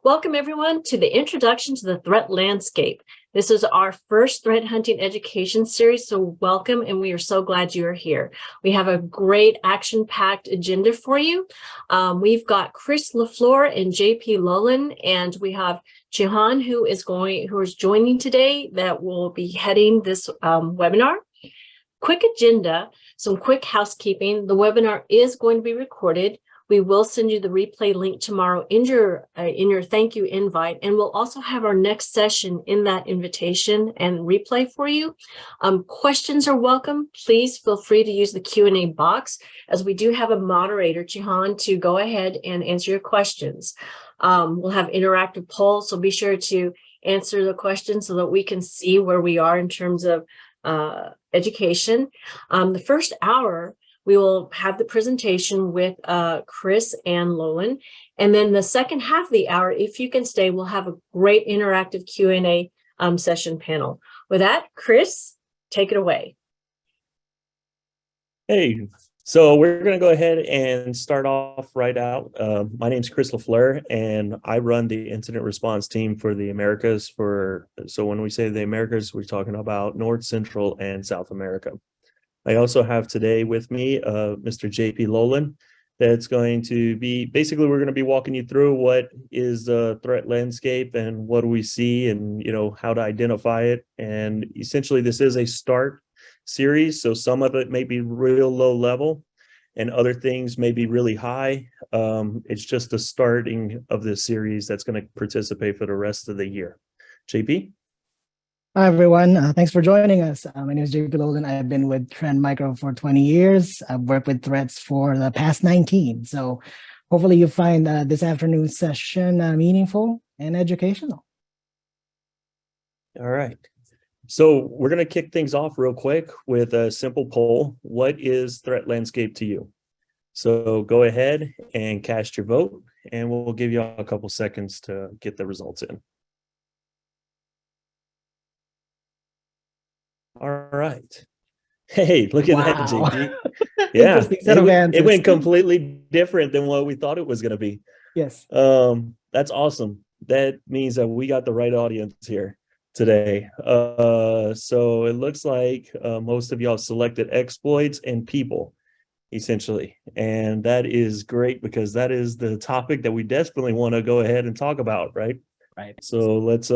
Welcome, everyone, to the Introduction to the Threat Landscape. This is our first threat hunting education series, so welcome, and we are so glad you are here. We have a great action-packed agenda for you. We've got Chris LaFleur and JP Lolan, and we have Jihan, who is joining today, that will be heading this webinar. Quick agenda, some quick housekeeping. The webinar is going to be recorded. We will send you the replay link tomorrow in your thank you invite, and we'll also have our next session in that invitation and replay for you. Questions are welcome. Please feel free to use the Q&A box, as we do have a moderator, Jihan, to go ahead and answer your questions. We'll have interactive polls, so be sure to answer the questions so that we can see where we are in terms of education. The first hour, we will have the presentation with Chris and Lolan. And then the second half of the hour, if you can stay, we'll have a great interactive Q&A session panel. With that, Chris, take it away. Hey, so we're going to go ahead and start off right out. My name is Chris LaFleur, and I run the incident response team for the Americas. So when we say the Americas, we're talking about North, Central, and South America. I also have today with me Mr. JP Lolan. That's going to be, basically, we're going to be walking you through what is the threat landscape and what do we see, and how to identify it. And essentially, this is a start series, so some of it may be real low level and other things may be really high. It's just the starting of this series that's going to participate for the rest of the year. JP? Hi, everyone. Thanks for joining us. My name is JP Lolan. I've been with Trend Micro for 20 years. I've worked with threats for the past 19. So hopefully you find this afternoon's session meaningful and educational. All right. So we're going to kick things off real quick with a simple poll. What is threat landscape to you? So go ahead and cast your vote, and we'll give you a couple seconds to get the results in. All right. Hey, look at that, JP. Yeah, it went completely different than what we thought it was going to be. Yes. That's awesome. That means that we got the right audience here today. So it looks like most of y'all selected exploits and people, essentially. And that is great, because that is the topic that we desperately want to go ahead and talk about, right? Right. So let's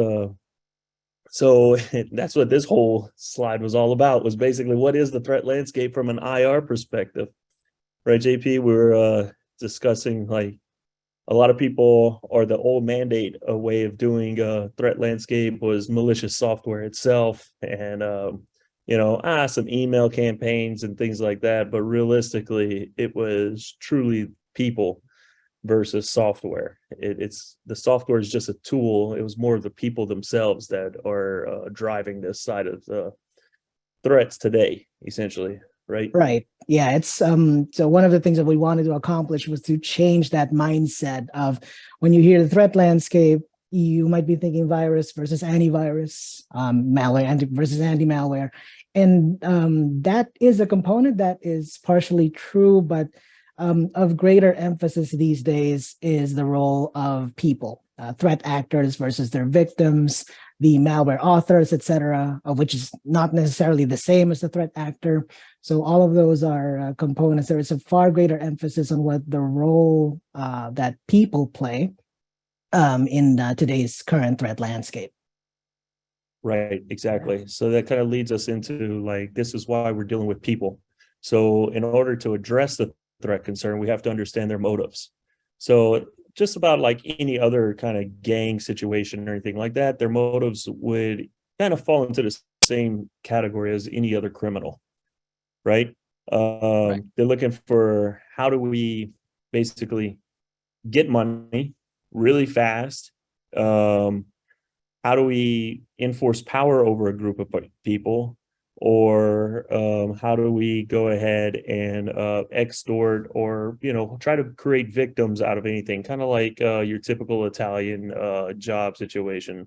So that's what this whole slide was all about, was basically what is the threat landscape from an IR perspective, right, JP? We were discussing, like, a lot of people, or the old mandate, a way of doing threat landscape was malicious software itself, and some email campaigns and things like that. But realistically, it was truly people versus software. It's the software is just a tool. It was more of the people themselves that are driving this side of the threats today, essentially, right? Right. Yeah. It's so one of the things that we wanted to accomplish was to change that mindset of, when you hear the threat landscape, you might be thinking virus versus antivirus, malware versus anti-malware, and that is a component that is partially true, but of greater emphasis these days is the role of people, threat actors versus their victims, the malware authors, etc., which is not necessarily the same as the threat actor. So all of those are components. There is a far greater emphasis on what the role that people play in today's current threat landscape. Right, exactly. So that kind of leads us into, like, this is why we're dealing with people. So in order to address the threat concern, we have to understand their motives. So just about like any other kind of gang situation or anything like that, their motives would kind of fall into the same category as any other criminal, right? They're looking for, how do we basically get money really fast? How do we enforce power over a group of people? Or how do we go ahead and extort, or try to create victims out of anything, kind of like your typical Italian job situation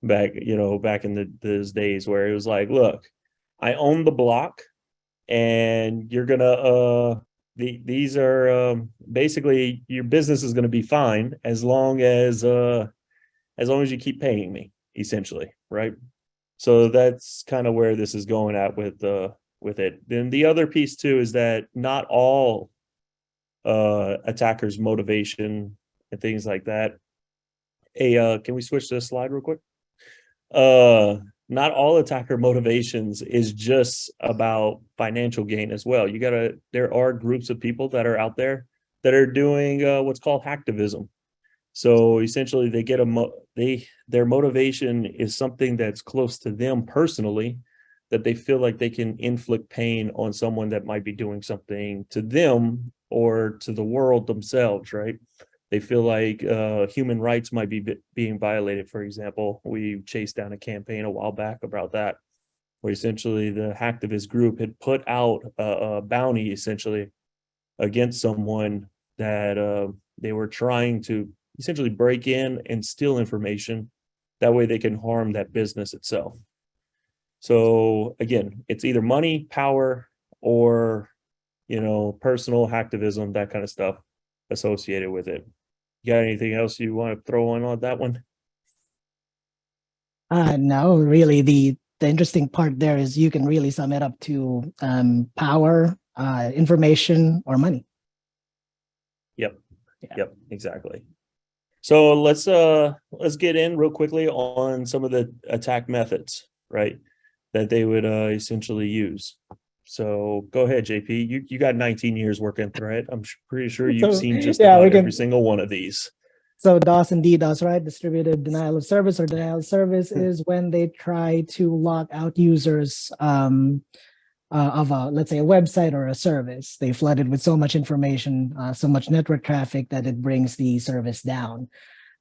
back in those days, where it was like, look, I own the block, and you're gonna these are basically your business is going to be fine as long as you keep paying me, essentially, right? So that's kind of where this is going at with it. Then the other piece too is that not all attackers' motivation and things like that. Hey, can we switch to the slide real quick? Not all attacker motivations is just about financial gain as well. There are groups of people that are out there that are doing what's called hacktivism. So essentially they get their motivation is something that's close to them personally, that they feel like they can inflict pain on someone that might be doing something to them or to the world themselves, right? They feel like human rights might be being violated. For example, we chased down a campaign a while back about that, where essentially the hacktivist group had put out a bounty essentially against someone that they were trying to essentially break in and steal information. That way they can harm that business itself. So again, it's either money, power, or, personal hacktivism, that kind of stuff associated with it. You got anything else you want to throw on that one? No, really, the interesting part there is you can really sum it up to power, information, or money. Yep, exactly. So let's get in real quickly on some of the attack methods, right, that they would essentially use. So go ahead, JP. You got 19 years working threat. I'm pretty sure you've seen just about every single one of these. So DOS and DDoS, right? Distributed denial of service, or denial of service is when they try to lock out users of let's say a website or a service. They flood it with so much information, so much network traffic that it brings the service down.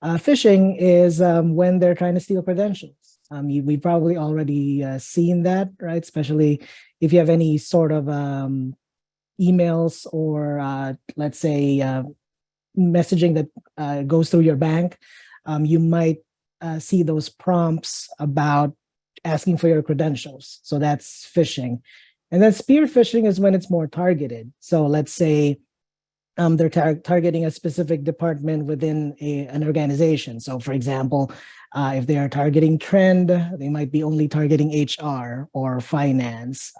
Phishing is when they're trying to steal credentials. We've probably already seen that, right? Especially if you have any sort of emails or let's say messaging that goes through your bank, you might see those prompts about asking for your credentials. So that's phishing. And then spear phishing is when it's more targeted. So let's say they're targeting a specific department within an organization. So for example, if they are targeting trend, they might be only targeting HR or finance.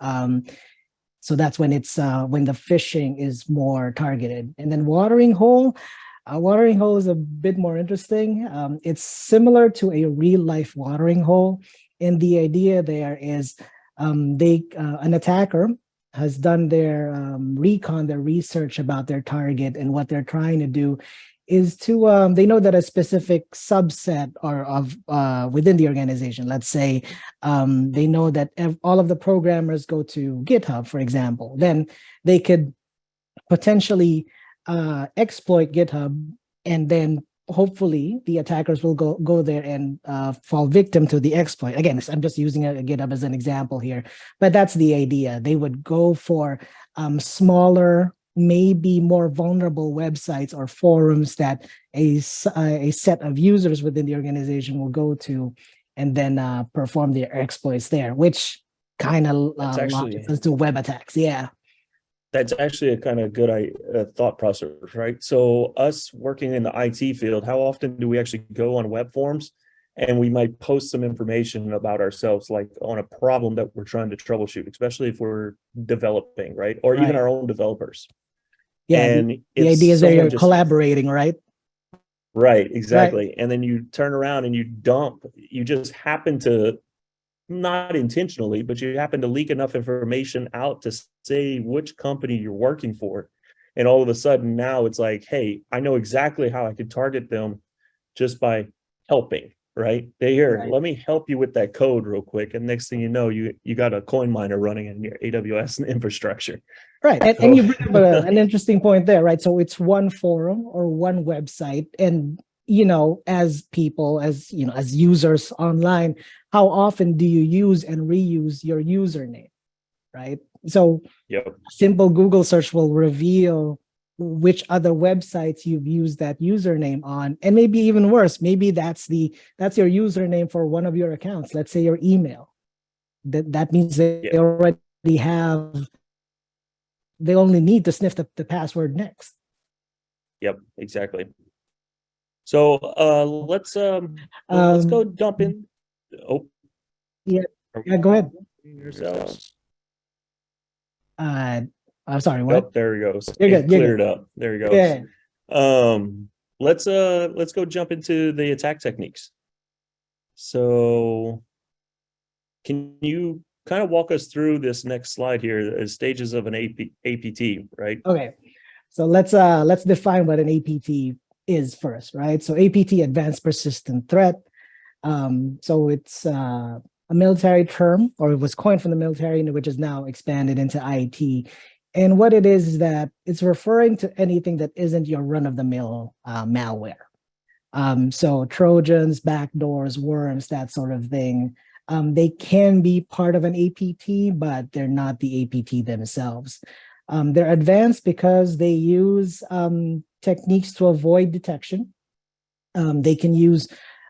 So that's when it's when the phishing is more targeted. And then watering hole. Watering hole is a bit more interesting. It's similar to a real life watering hole. And the idea there is an attacker has done their recon, their research about their target, and what they're trying to do is to they know that a specific subset or of within the organization, let's say they know that all of the programmers go to GitHub, for example, then they could potentially exploit GitHub, and then hopefully the attackers will go there and fall victim to the exploit. Again, I'm just using a GitHub as an example here, but that's the idea. They would go for smaller, maybe more vulnerable websites or forums that a set of users within the organization will go to, and then perform their exploits there, which kind of launches into web attacks. Yeah. That's actually a kind of good thought process, right? So us working in the IT field, how often do we actually go on web forums and we might post some information about ourselves, like on a problem that we're trying to troubleshoot, especially if we're developing, right? Or even our own developers. Yeah, and the idea is that you're collaborating, right? Right, exactly. Right. And then you turn around and you just happen to, not intentionally, but you happen to leak enough information out to say which company you're working for. And all of a sudden now it's like, hey, I know exactly how I could target them just by helping, right? Let me help you with that code real quick. And next thing you know, you got a coin miner running in your AWS infrastructure. Right. And you bring up an interesting point there, right? So it's one forum or one website, and as people, as users online, how often do you use and reuse your username, right? So a simple Google search will reveal which other websites you've used that username on. And maybe even worse, maybe that's your username for one of your accounts. Let's say your email. That means they already have they only need to sniff the password next. Yep, exactly. So let's go dump in. Oh, Yeah. are we Yeah, go ahead. yourselves? I'm sorry, Oh, what? there he goes. You're It good, you're cleared good. up. There he goes. Yeah. Let's go jump into the attack techniques. So can you kind of walk us through this next slide here, the stages of an APT, right? Okay. So let's define what an APT is first, right? So APT, Advanced Persistent Threat. So it's a military term, or it was coined from the military, which is now expanded into IT. And what it is that it's referring to anything that isn't your run-of-the-mill malware. So Trojans, backdoors, worms, that sort of thing. They can be part of an APT, but they're not the APT themselves. They're advanced because they use techniques to avoid detection. They can use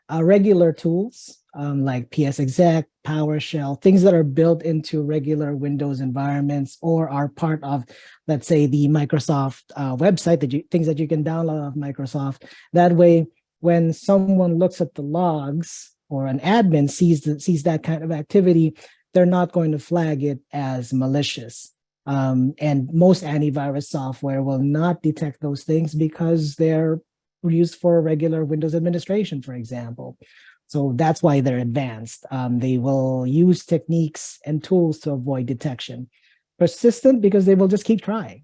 regular tools like PSExec, PowerShell, things that are built into regular Windows environments or are part of, let's say, the Microsoft website, things that you can download of Microsoft. That way, when someone looks at the logs or an admin sees that kind of activity, they're not going to flag it as malicious. And most antivirus software will not detect those things because they're used for regular Windows administration, for example. So that's why they're advanced. They will use techniques and tools to avoid detection. Persistent because they will just keep trying.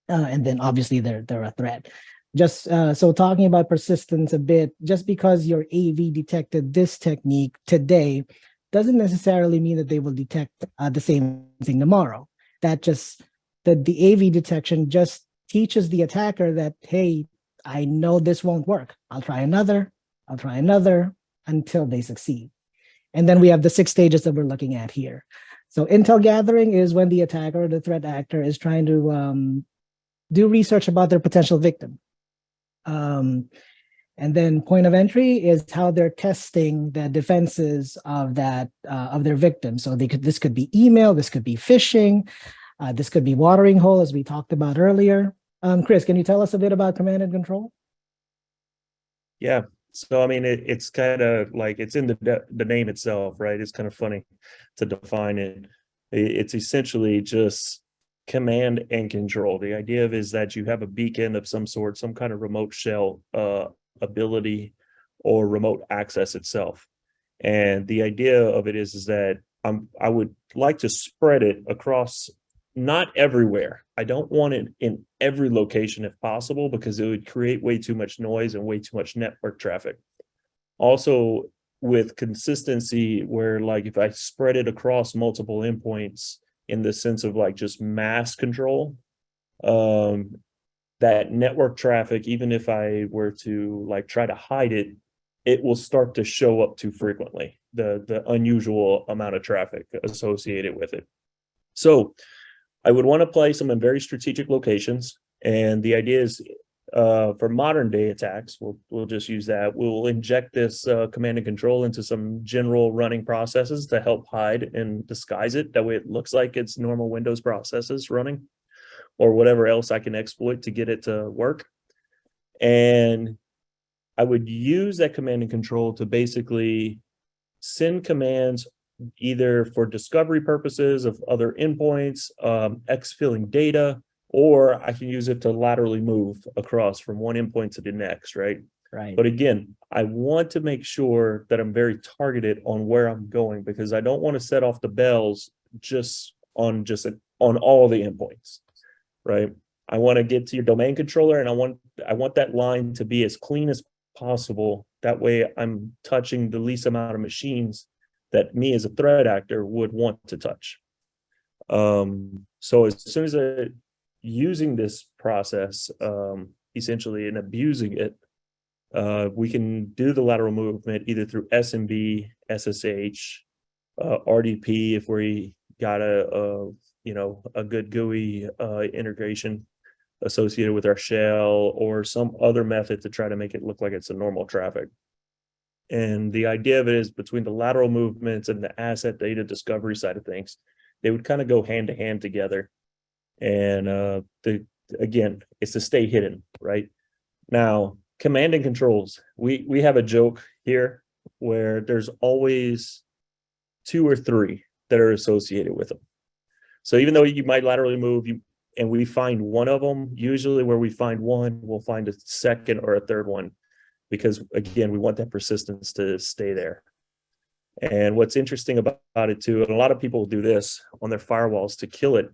And then obviously they're a threat. Just so talking about persistence a bit, just because your AV detected this technique today doesn't necessarily mean that they will detect the same thing tomorrow. That the AV detection just teaches the attacker that, hey, I know this won't work. I'll try another until they succeed. And then we have the 6 stages that we're looking at here. So intel gathering is when the attacker or the threat actor is trying to do research about their potential victim. And then point of entry is how they're testing the defenses of their victim. So this could be email, this could be phishing, this could be watering hole, as we talked about earlier. Chris, can you tell us a bit about command and control? Yeah. So I mean, it's kind of like it's in the name itself, right? It's kind of funny to define it. It's essentially just command and control. The idea of is that you have a beacon of some sort, some kind of remote shell ability or remote access itself. And the idea of it is that I would like to spread it across, not everywhere. I don't want it in every location if possible, because it would create way too much noise and way too much network traffic. Also, with consistency, where like if I spread it across multiple endpoints in the sense of like just mass control, that network traffic, even if I were to like try to hide it, it will start to show up too frequently, the unusual amount of traffic associated with it. So I would want to place them in very strategic locations. And the idea is for modern day attacks, we'll just use that. We'll inject this command and control into some general running processes to help hide and disguise it. That way it looks like it's normal Windows processes running or whatever else I can exploit to get it to work. And I would use that command and control to basically send commands either for discovery purposes of other endpoints, exfilling data, or I can use it to laterally move across from one endpoint to the next, right? Right. But again, I want to make sure that I'm very targeted on where I'm going, because I don't want to set off the bells just on all the endpoints, right? I want to get to your domain controller, and I want that line to be as clean as possible. That way I'm touching the least amount of machines that me as a threat actor would want to touch. So as soon as I'm using this process, essentially, and abusing it, we can do the lateral movement either through SMB, SSH, RDP if we got a good GUI integration associated with our shell, or some other method to try to make it look like it's a normal traffic. And the idea of it is between the lateral movements and the asset data discovery side of things, they would kind of go hand to hand together. And again, it's to stay hidden, right? Now, command and controls. We have a joke here where there's always 2 or 3 that are associated with them. So even though you might laterally move, and we find one of them, usually where we find one, we'll find a second or a third one, because again, we want that persistence to stay there. And what's interesting about it too, and a lot of people do this on their firewalls to kill it,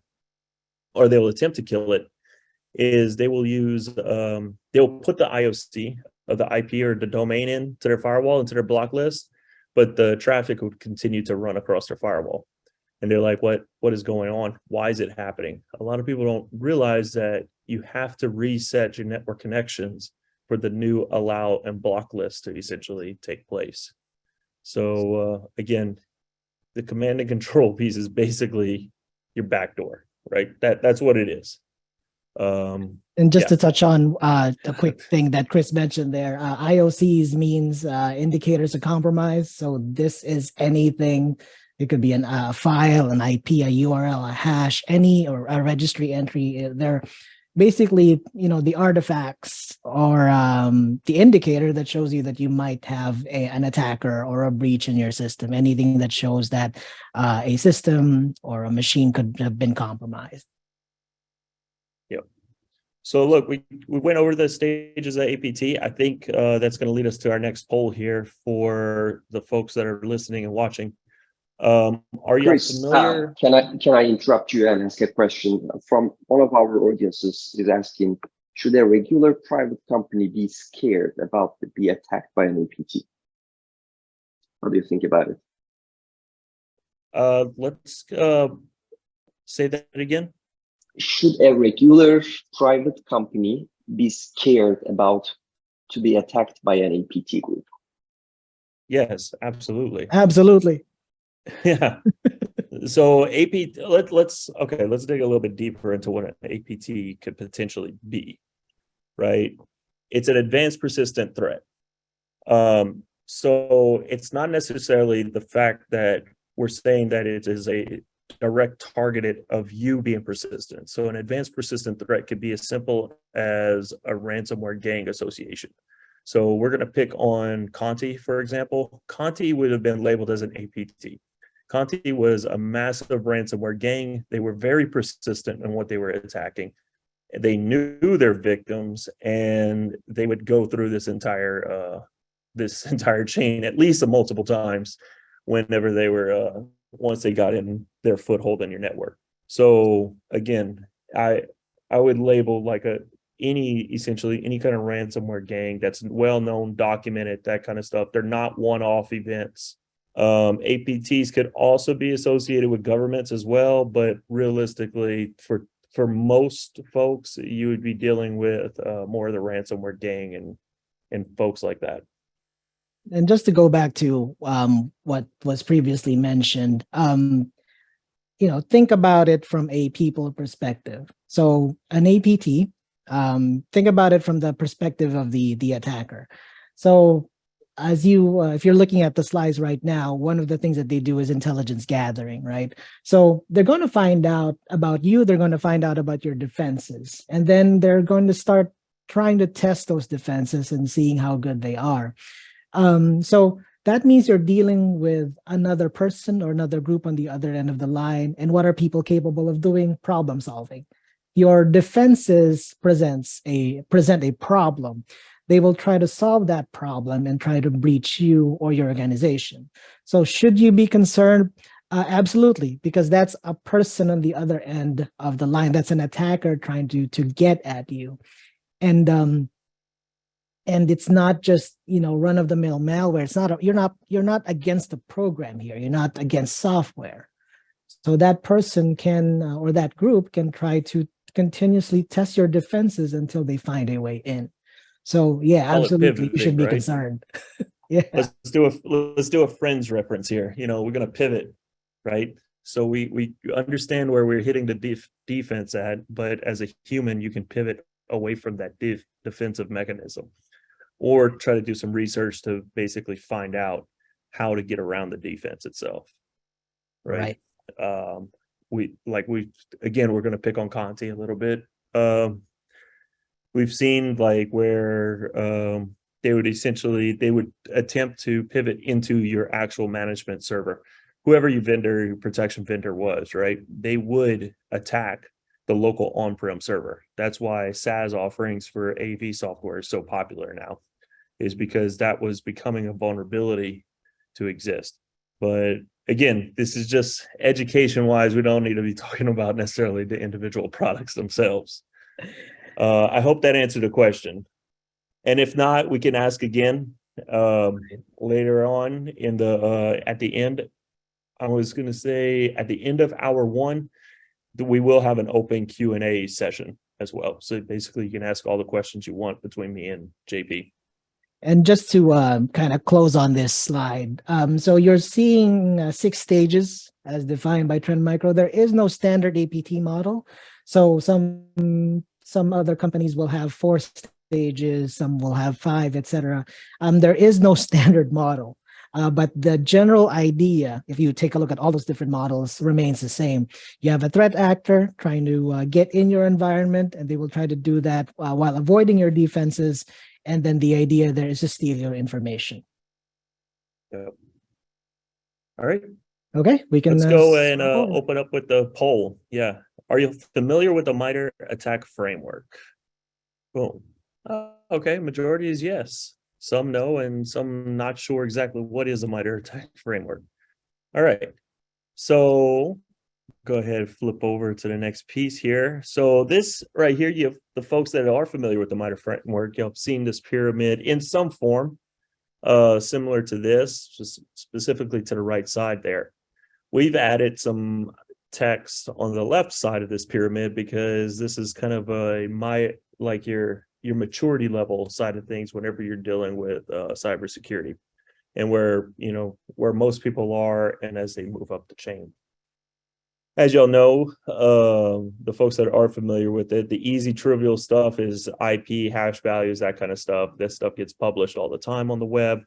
or they'll attempt to kill it, is they will use, they'll put the IOC of the IP or the domain into their firewall, into their block list, but the traffic would continue to run across their firewall. And they're like, what is going on? Why is it happening? A lot of people don't realize that you have to reset your network connections for the new allow and block list to essentially take place. So again, the command and control piece is basically your backdoor, right? That's what it is. And just to touch on a quick thing that Chris mentioned there, IOCs means indicators of compromise. So this is anything. It could be a file, an IP, a URL, a hash, or a registry entry. They're basically, the artifacts or the indicator that shows you that you might have an attacker or a breach in your system. Anything that shows that a system or a machine could have been compromised. Yep. So look, we went over the stages of APT. I think that's going to lead us to our next poll here for the folks that are listening and watching. Are you familiar? Can I interrupt you and ask a question from one of our audiences? Is asking, should a regular private company be scared about to be attacked by an APT? What do you think about it? Let's say that again. Should a regular private company be scared about to be attacked by an APT group? Yes, absolutely. Absolutely. Yeah. So let's dig a little bit deeper into what an APT could potentially be, right? It's an advanced persistent threat. So it's not necessarily the fact that we're saying that it is a direct targeted of you being persistent. So an advanced persistent threat could be as simple as a ransomware gang association. So we're going to pick on Conti, for example. Conti would have been labeled as an APT. Conti was a massive ransomware gang. They were very persistent in what they were attacking. They knew their victims, and they would go through this entire chain at least multiple times whenever they were once they got in their foothold in your network. So again, I would label like essentially any kind of ransomware gang that's well known, documented, that kind of stuff. They're not one-off events. APTs could also be associated with governments as well, but realistically, for most folks, you would be dealing with more of the ransomware gang and folks like that. And just to go back to what was previously mentioned, think about it from a people perspective. So an APT, think about it from the perspective of the attacker. So as if you're looking at the slides right now, one of the things that they do is intelligence gathering, right? So they're going to find out about you. They're going to find out about your defenses. And then they're going to start trying to test those defenses and seeing how good they are. So that means you're dealing with another person or another group on the other end of the line. And what are people capable of doing? Problem solving. Your defenses present a problem. They will try to solve that problem and try to breach you or your organization. So should you be concerned? Absolutely, because that's a person on the other end of the line. That's an attacker trying to get at you. And it's not just, run-of-the-mill malware. It's not, you're not against the program here. You're not against software. So that person can, or that group can try to continuously test your defenses until they find a way in. So yeah, absolutely, you should be concerned. Yeah. Let's do a Friends reference here. We're going to pivot, right? So we understand where we're hitting the defense at, but as a human, you can pivot away from that defensive mechanism, or try to do some research to basically find out how to get around the defense itself. Right. again, we're going to pick on Conti a little bit. We've seen like where they would attempt to pivot into your actual management server. Whoever your protection vendor was, right? They would attack the local on-prem server. That's why SaaS offerings for AV software is so popular now, is because that was becoming a vulnerability to exist. But again, this is just education-wise. We don't need to be talking about necessarily the individual products themselves. I hope that answered the question. And if not, we can ask again later on in the at the end. I was going to say at the end of hour one, we will have an open Q&A session as well. So basically, you can ask all the questions you want between me and JP. And just to kind of close on this slide, so you're seeing 6 stages as defined by Trend Micro. There is no standard APT model. So some other companies will have 4 stages, some will have 5, etc. There is no standard model. But the general idea, if you take a look at all those different models, remains the same. You have a threat actor trying to get in your environment, and they will try to do that while avoiding your defenses. And then the idea there is to steal your information. Yep. All right. Okay, we can let's go and open up with the poll. Yeah. Are you familiar with the MITRE ATT&CK framework? Boom. Okay, majority is yes. Some know, and some not sure exactly what is a MITRE ATT&CK framework. All right. So go ahead, flip over to the next piece here. So this right here, you have the folks that are familiar with the MITRE framework. You've seen this pyramid in some form, similar to this, just specifically to the right side there. We've added some text on the left side of this pyramid because this is kind of your maturity level side of things whenever you're dealing with cybersecurity, and where most people are, and as they move up the chain. As y'all know, the folks that are familiar with it, the easy trivial stuff is IP, hash values, that kind of stuff. This stuff gets published all the time on the web.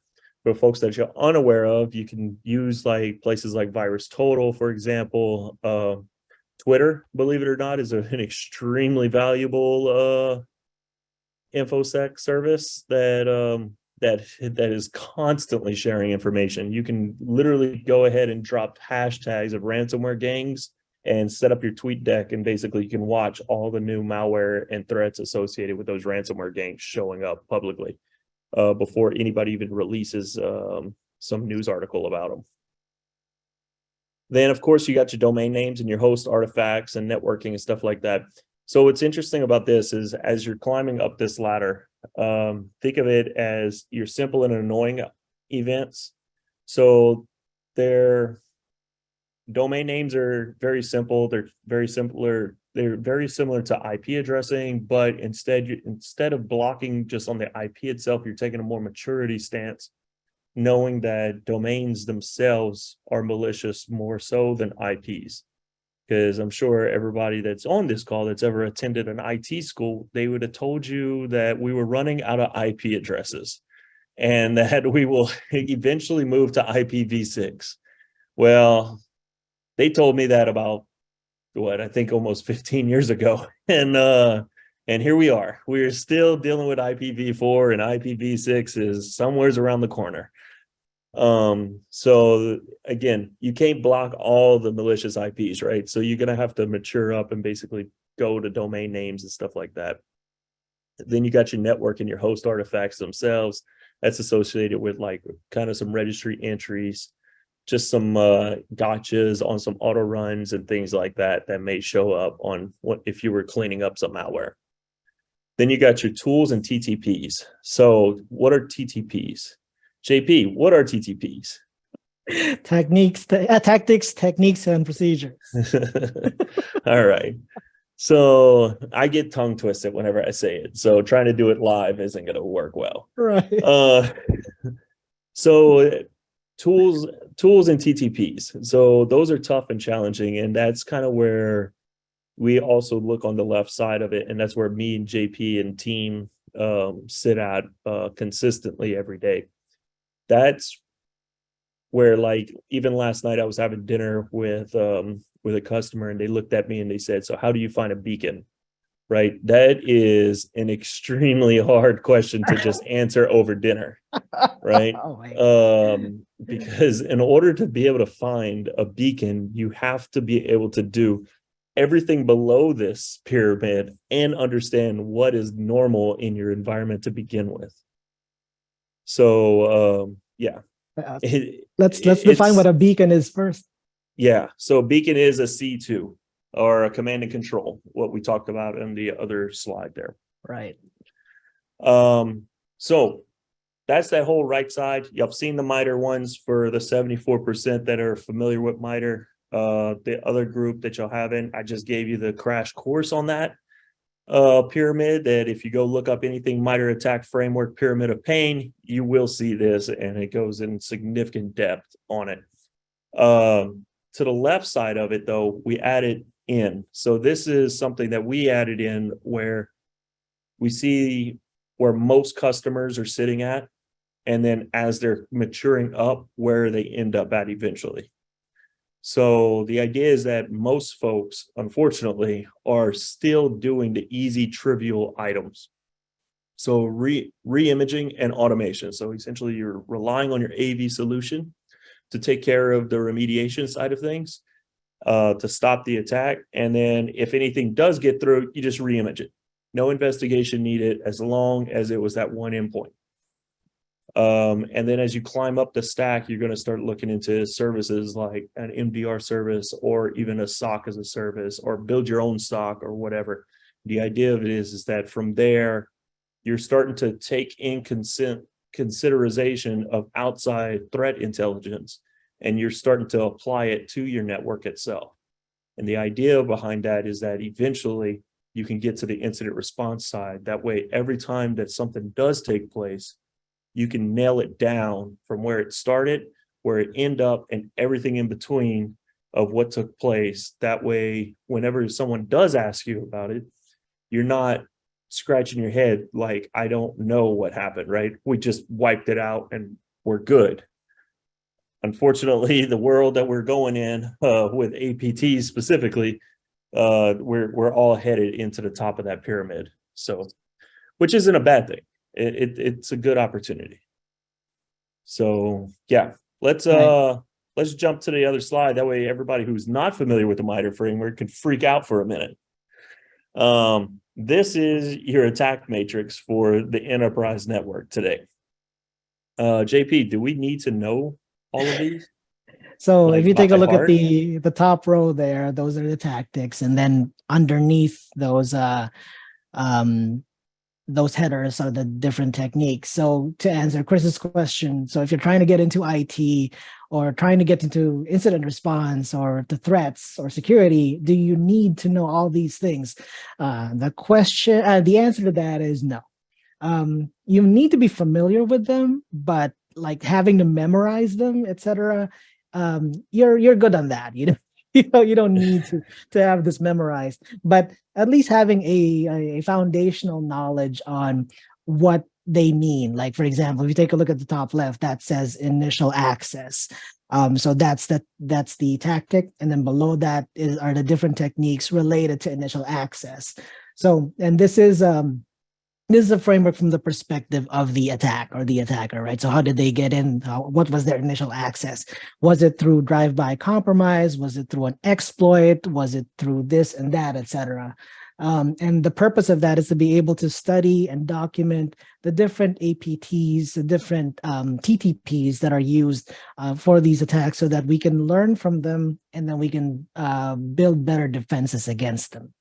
But folks that you're unaware of, you can use like places like VirusTotal, for example. Twitter, believe it or not, is an extremely valuable InfoSec service that is constantly sharing information. You can literally go ahead and drop hashtags of ransomware gangs and set up your tweet deck, and basically you can watch all the new malware and threats associated with those ransomware gangs showing up publicly before anybody even releases some news article about them. Then, of course, you got your domain names and your host artifacts and networking and stuff like that. So what's interesting about this is as you're climbing up this ladder, think of it as your simple and annoying events. So their domain names are very simple. They're very similar to IP addressing, but instead of blocking just on the IP itself, you're taking a more maturity stance, knowing that domains themselves are malicious more so than IPs. Because I'm sure everybody that's on this call that's ever attended an IT school, they would have told you that we were running out of IP addresses and that we will eventually move to IPv6. Well, they told me that about, I think almost 15 years ago. And here we are. We're still dealing with IPv4, and IPv6 is somewhere around the corner. So again, you can't block all the malicious IPs, right? So you're going to have to mature up and basically go to domain names and stuff like that. Then you got your network and your host artifacts themselves. That's associated with like kind of some registry entries, just some gotchas on some auto runs and things like that may show up on if you were cleaning up some malware. Then you got your tools and TTPs. So what are TTPs? JP, what are TTPs? Tactics, techniques, and procedures. All right. So I get tongue twisted whenever I say it. So trying to do it live isn't going to work well. Right. So tools and TTPs. So those are tough and challenging. And that's kind of where we also look on the left side of it. And that's where me and JP and team sit at consistently every day. That's where like even last night I was having dinner with a customer and they looked at me and they said, so how do you find a beacon? Right? That is an extremely hard question to just answer over dinner, right? Oh, my. Because in order to be able to find a beacon, you have to be able to do everything below this pyramid and understand what is normal in your environment to begin with. So yeah. Let's define what a beacon is first. Yeah, so a beacon is a C2 or a command and control, what we talked about in the other slide there. Right. So that's that whole right side. You've seen the MITRE ones for the 74% that are familiar with MITRE. The other group that you'll have in, I just gave you the crash course on that pyramid, that if you go look up anything MITRE ATT&CK framework pyramid of pain, you will see this, and it goes in significant depth on it. To the left side of it, though, we added in. So this is something that we added in where we see where most customers are sitting at, and then as they're maturing up, where they end up at eventually. So the idea is that most folks, unfortunately, are still doing the easy, trivial items. So re-imaging and automation. So essentially, you're relying on your AV solution to take care of the remediation side of things, to stop the attack. And then if anything does get through, you just re-image it. No investigation needed as long as it was that one endpoint. And then as you climb up the stack, you're going to start looking into services like an MDR service or even a SOC as a service, or build your own SOC or whatever. The idea of it is that from there, you're starting to take in consideration of outside threat intelligence, and you're starting to apply it to your network itself. And the idea behind that is that eventually you can get to the incident response side. That way, every time that something does take place, you can nail it down from where it started, where it ended up, and everything in between of what took place. That way, whenever someone does ask you about it, you're not scratching your head like, I don't know what happened, right? We just wiped it out and we're good. Unfortunately, the world that we're going in with APTs specifically, we're all headed into the top of that pyramid. So, which isn't a bad thing. It's a good opportunity. So yeah, let's jump to the other slide. That way, everybody who's not familiar with the MITRE framework can freak out for a minute. This is your attack matrix for the enterprise network today. JP, do we need to know all of these? So Like if you take a by look heart? at the top row there, those are the tactics, and then underneath those headers are the different techniques. So to answer Chris's question, so if you're trying to get into IT or trying to get into incident response or the threats or security, do you need to know all these things? The answer to that is no. You need to be familiar with them, but like having to memorize them, etc. You're good on that. You don't need to have this memorized, but at least having a foundational knowledge on what they mean. Like, for example, if you take a look at the top left, that says initial access. So that's the tactic, and then below that are the different techniques related to initial access. So, and this is a framework from the perspective of the attack or the attacker, right? So how did they get in? What was their initial access? Was it through drive-by compromise? Was it through an exploit? Was it through this and that, etc.? And the purpose of that is to be able to study and document the different APTs, the different TTPs that are used for these attacks, so that we can learn from them and then we can build better defenses against them.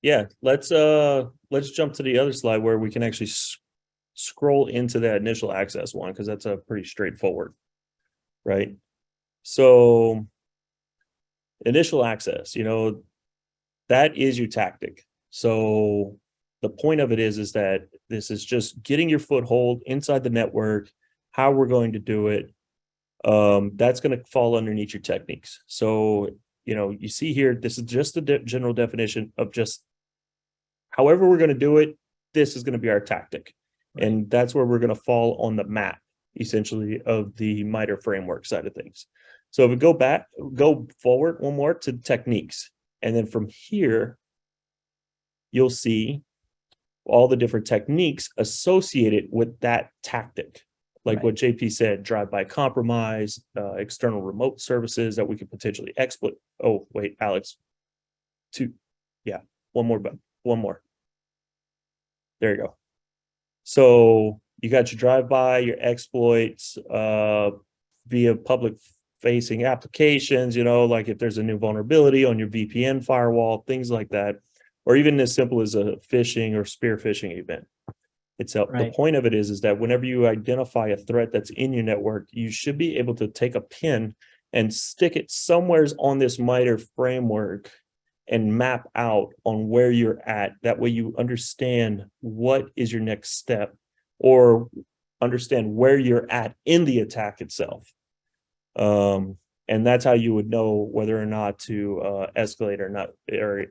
Yeah, let's jump to the other slide where we can actually scroll into that initial access one, because that's a pretty straightforward, right? So initial access, that is your tactic. So the point of it is that this is just getting your foothold inside the network, how we're going to do it. That's going to fall underneath your techniques. So, you see here, this is just the general definition of just however we're going to do it. This is going to be our tactic. Right. And that's where we're going to fall on the map. essentially of the MITRE framework side of things. So if we go forward one more to techniques, and then from here, you'll see all the different techniques associated with that tactic. Like what JP said, drive-by compromise, external remote services that we could potentially exploit. Oh, wait, Alex. One more. There you go. So you got your drive-by, your exploits via public-facing applications, like if there's a new vulnerability on your VPN firewall, things like that, or even as simple as a phishing or spear phishing event itself. The point of it is that whenever you identify a threat that's in your network, you should be able to take a pin and stick it somewhere on this MITRE framework and map out on where you're at. That way you understand what is your next step, or understand where you're at in the attack itself. And that's how you would know whether or not to escalate or not, or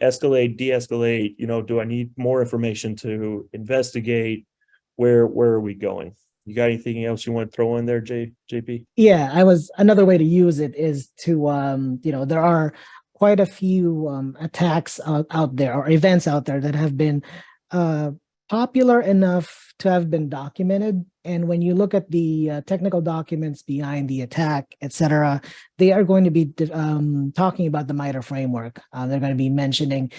escalate, de-escalate. Do I need more information to investigate? Where are we going? You got anything else you want to throw in there, JP? Yeah, another way to use it is to, there are quite a few attacks out there, or events out there, that have been popular enough to have been documented. And when you look at the technical documents behind the attack, etc., they are going to be talking about the MITRE framework. They're going to be mentioning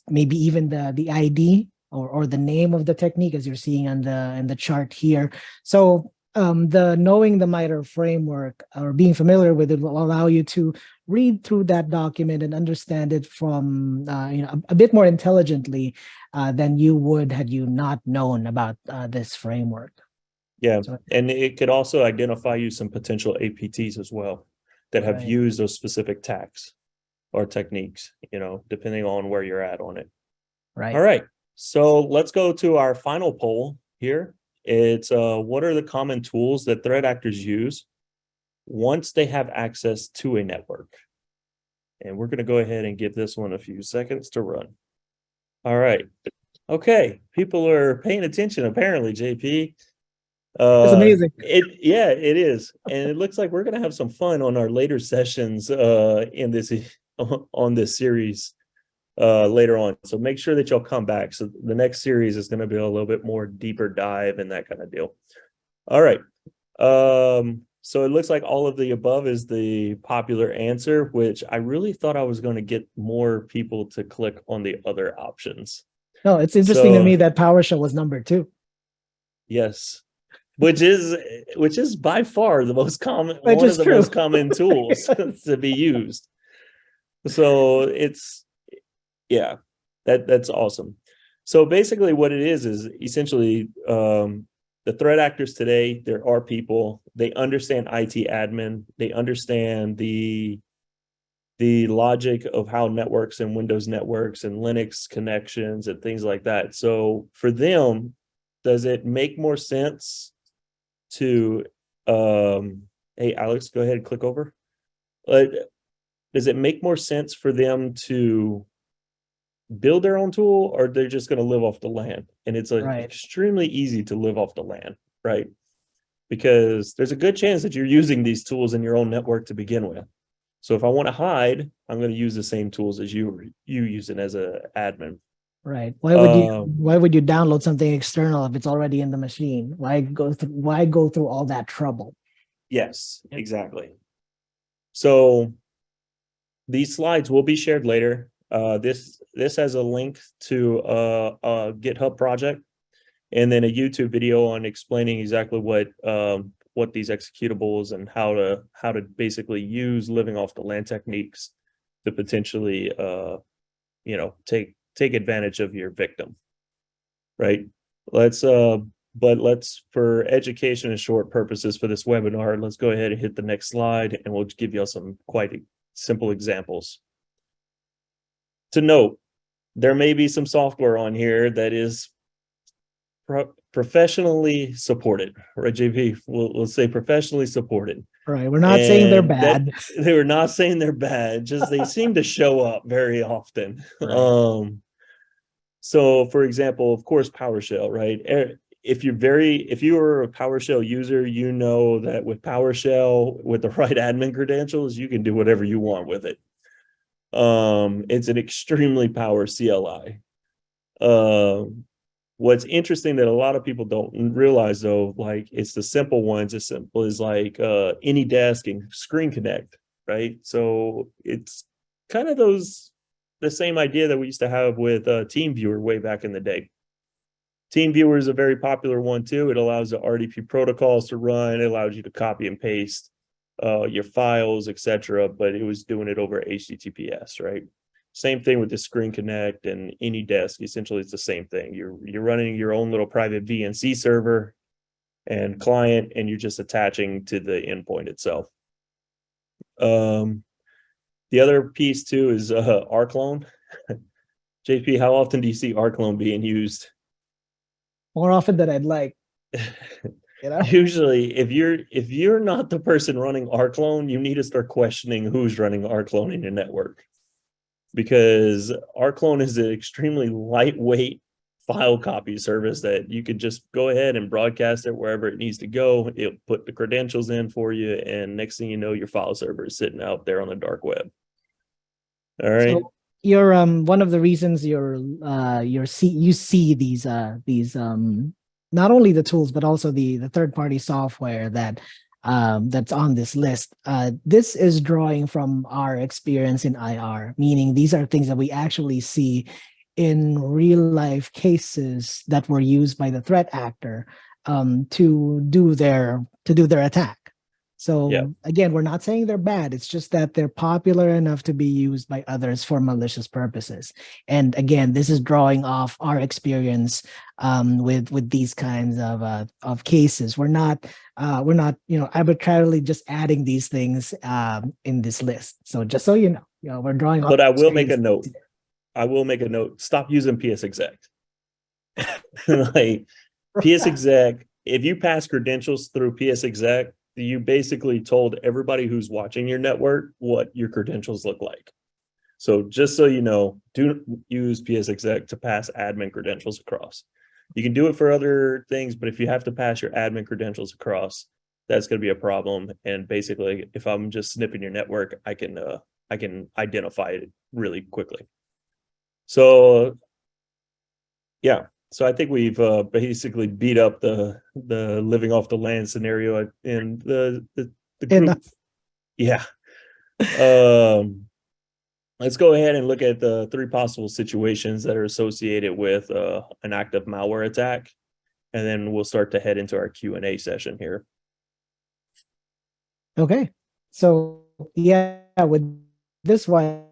maybe even the ID or the name of the technique, as you're seeing in the chart here. So knowing the MITRE framework, or being familiar with it, will allow you to read through that document and understand it from a bit more intelligently than you would had you not known about this framework. Yeah, and it could also identify you some potential APTs as well that have used those specific attacks or techniques, depending on where you're at on it. Right. All right. So let's go to our final poll here. It's what are the common tools that threat actors use once they have access to a network? And we're going to go ahead and give this one a few seconds to run. All right. Okay. People are paying attention, apparently, JP. It's amazing. It is. And it looks like we're going to have some fun on our later sessions on this series later on. So make sure that y'all come back. So the next series is going to be a little bit more deeper dive and that kind of deal. All right. So it looks like all of the above is the popular answer, which I really thought I was going to get more people to click on the other options. No, it's interesting to me that PowerShell was number 2. Yes. Which is by far the most common, one of the most common tools to be used. So that's awesome. So basically what it is essentially the threat actors today, there are people, they understand IT admin, they understand the logic of how networks and Windows networks and Linux connections and things like that. So for them, does it make more sense to hey Alex, go ahead and click over. Does it make more sense for them to build their own tool, or they're just going to live off the land? And it's extremely easy to live off the land, right? Because there's a good chance that you're using these tools in your own network to begin with. So if I want to hide, I'm going to use the same tools as you using as an admin. Right. Why would you download something external if it's already in the machine? Why go through all that trouble? Yes, exactly. So these slides will be shared later. This has a link to a GitHub project, and then a YouTube video on explaining exactly what these executables and how to basically use living off the land techniques to potentially take advantage of your victim, right? Let's for education and short purposes for this webinar, let's go ahead and hit the next slide, and we'll give you some quite simple examples. To note, there may be some software on here that is professionally supported, right, JP? We'll say professionally supported. Right. We're not saying they're bad. They were not saying they're bad. Just they seem to show up very often. Right. So, for example, of course, PowerShell, right? if you are a PowerShell user, you know that with PowerShell, with the right admin credentials, you can do whatever you want with it. It's an extremely power CLI. What's interesting that a lot of people don't realize though, like it's the simple ones, as simple as like AnyDesk and Screen Connect, right? So it's kind of the same idea that we used to have with TeamViewer way back in the day. TeamViewer is a very popular one too. It allows the RDP protocols to run. It allows you to copy and paste your files, etc. But it was doing it over HTTPS, right? Same thing with the Screen Connect and AnyDesk. Essentially, it's the same thing. You're running your own little private VNC server and client, and you're just attaching to the endpoint itself. The other piece too is rclone. JP, how often do you see rclone being used? More often than I'd like. You know? Usually, if you're not the person running rclone, you need to start questioning who's running rclone in your network, because rclone is an extremely lightweight file copy service that you could just go ahead and broadcast it wherever it needs to go. It'll put the credentials in for you, and next thing you know, your file server is sitting out there on the dark web. All right. So you're one of the reasons you see these not only the tools but also the third-party software that that's on this list. This is drawing from our experience in IR, meaning these are things that we actually see in real life cases that were used by the threat actor to do their attack. So Yeah. again, we're not saying they're bad. It's just that they're popular enough to be used by others for malicious purposes. And again, this is drawing off our experience with these kinds of cases. We're not arbitrarily just adding these things in this list. So just so you know, we're drawing off. But I will make a note. Stop using PSExec. Like PSExec, if you pass credentials through PSExec, you basically told everybody who's watching your network what your credentials look like. So just so you know, do use PSExec to pass admin credentials across. You can do it for other things, but if you have to pass your admin credentials across, that's going to be a problem. And basically, if I'm just snipping your network, I can identify it really quickly. So yeah. So I think we've basically beat up the living off the land scenario in the group. Enough. Yeah. Let's go ahead and look at the 3 possible situations that are associated with an active malware attack, and then we'll start to head into our Q&A session here. Okay. So yeah, with this one,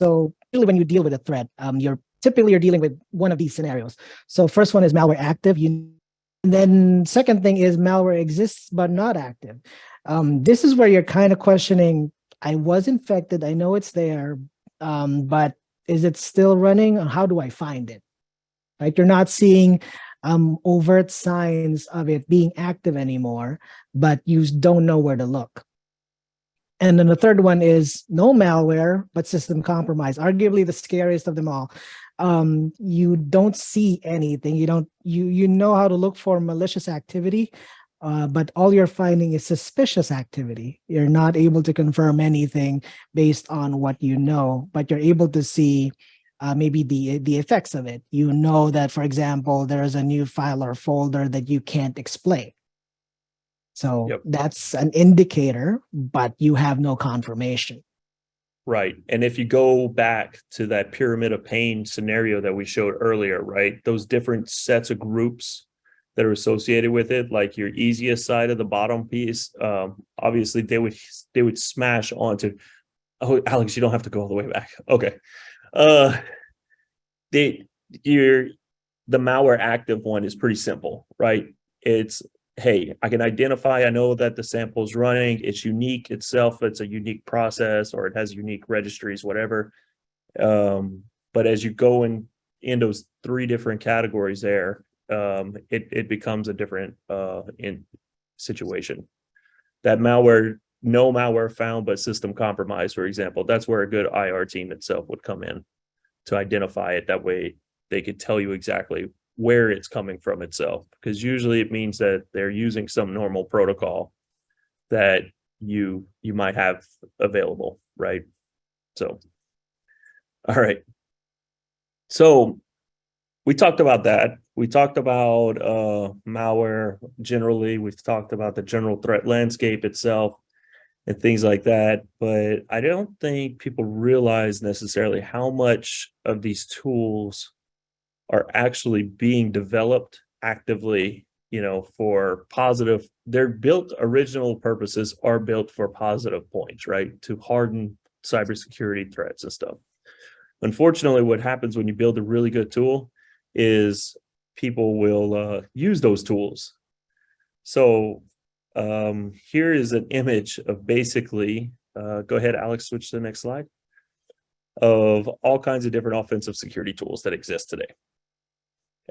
so usually when you deal with a threat, you're dealing with one of these scenarios. So first one is malware active. And then second thing is malware exists but not active. This is where you're kind of questioning, I was infected, I know it's there, but is it still running? How do I find it? Right? You're not seeing overt signs of it being active anymore, but you don't know where to look. And then the third one is no malware, but system compromise, arguably the scariest of them all. You don't see anything. You know how to look for malicious activity, but all you're finding is suspicious activity. You're not able to confirm anything based on what you know, but you're able to see maybe the effects of it. You know that, for example, there is a new file or folder that you can't explain. So Yep. That's an indicator, but you have no confirmation. Right. And if you go back to that pyramid of pain scenario that we showed earlier, right, those different sets of groups that are associated with it, like your easiest side of the bottom piece, obviously they would smash onto, oh, Alex, you don't have to go all the way back. Okay. The malware active one is pretty simple, right? It's, hey, I can identify, I know that the sample is running, it's unique itself, it's a unique process, or it has unique registries, whatever. But as you go in those 3 different categories there, it becomes a different situation. That malware, no malware found, but system compromised, for example, that's where a good IR team itself would come in to identify it. That way they could tell you exactly where it's coming from itself, because usually it means that they're using some normal protocol that you might have available, right? So, all right. So we talked about that. We talked about malware generally. We've talked about the general threat landscape itself and things like that. But I don't think people realize necessarily how much of these tools are actually being developed actively, for positive. Their built original purposes are built for positive points, right? To harden cybersecurity threats and stuff. Unfortunately, what happens when you build a really good tool is people will use those tools. So here is an image of basically, go ahead, Alex, switch to the next slide, of all kinds of different offensive security tools that exist today.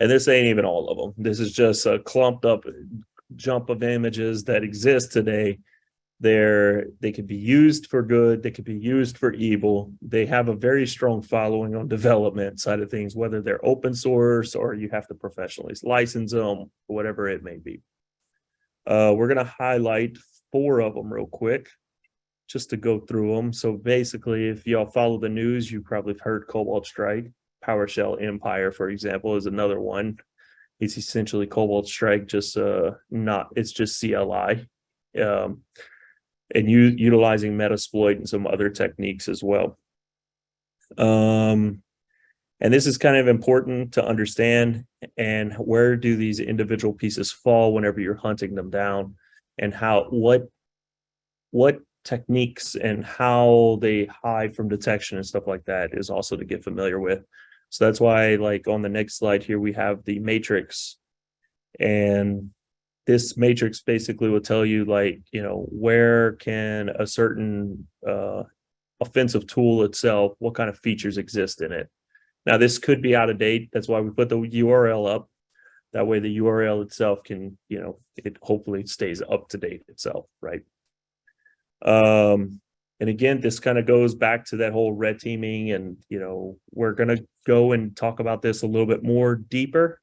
And this ain't even all of them. This is just a clumped up jump of images that exist today. They could be used for good, they could be used for evil. They have a very strong following on development side of things, whether they're open source or you have to professionally license them, whatever it may be. We're going to highlight 4 of them real quick just to go through them. So basically, if y'all follow the news, you probably have heard Cobalt Strike. PowerShell Empire, for example, is another one. It's essentially Cobalt Strike, just it's just CLI. And utilizing Metasploit and some other techniques as well. And this is kind of important to understand, and where do these individual pieces fall whenever you're hunting them down, and what techniques and how they hide from detection and stuff like that is also to get familiar with. So that's why, like on the next slide here, we have the matrix, and this matrix basically will tell you, like, where can a certain offensive tool itself, what kind of features exist in it. Now, this could be out of date. That's why we put the URL up. That way the URL itself can, it hopefully stays up to date itself, right? And again, this kind of goes back to that whole red teaming, and, we're going to go and talk about this a little bit more deeper